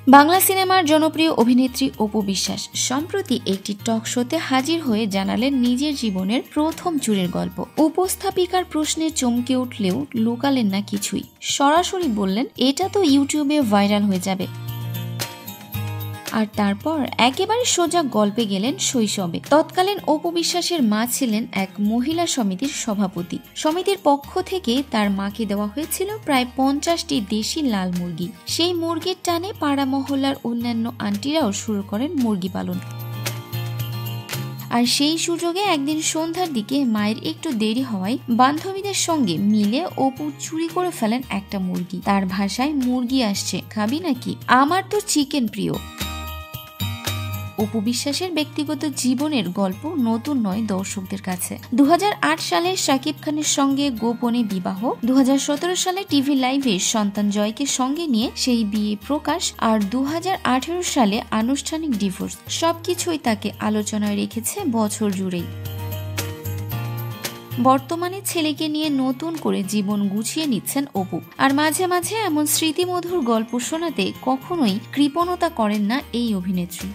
বাংলা সিনেমার জনপ্রিয় অভিনেত্রী অপু বিশ্বাস সম্প্রতি একটি টক শোতে হাজির হয়ে জানালেন নিজের জীবনের প্রথম চুরির গল্প। উপস্থাপিকার প্রশ্নে চমকে উঠলেও লুকালেন না কিছুই, সরাসরি বললেন এটা তো ইউটিউবে ভাইরাল হয়ে যাবে। আর তারপর একেবারে সোজা গল্পে গেলেন শৈশবে। তৎকালীন অপু বিশ্বাসের মা ছিলেন এক মহিলা সমিতির সভাপতি। সমিতির পক্ষ থেকে তার মাকে দেওয়া হয়েছিল প্রায় 50টি দেশি লাল মুরগি। সেই মুরগির টানে পাড়া মহল্লার অন্যান্য আন্টিরাও শুরু করেন মুরগি পালন। আর সেই সুযোগে একদিন সন্ধ্যার দিকে মায়ের একটু দেরি হওয়ায় বান্ধবীদের সঙ্গে মিলে অপু চুরি করে ফেলেন একটা মুরগি। তার ভাষায়, মুরগি আসছে, খাবি নাকি? আমার তো চিকেন প্রিয়। অপু বিশ্বাসের ব্যক্তিগত জীবনের গল্প নতুন নয় দর্শকদের কাছে। 2008 সালে শাকিব খানের সঙ্গে গোপনে বিবাহ, 2017 সালে টিভি লাইভে সন্তান জয়কে সঙ্গে নিয়ে সেই বিয়ে প্রকাশ, আর 2018 সালে আনুষ্ঠানিক ডিভোর্স, সবকিছুই তাকে আলোচনায় রেখেছে বছর জুড়েই। বর্তমানে ছেলেকে নিয়ে নতুন করে জীবন গুছিয়ে নিচ্ছেন অপু। আর মাঝে মাঝে এমন স্মৃতিমধুর গল্প শোনাতে কখনোই কৃপণতা করেন না এই অভিনেত্রী।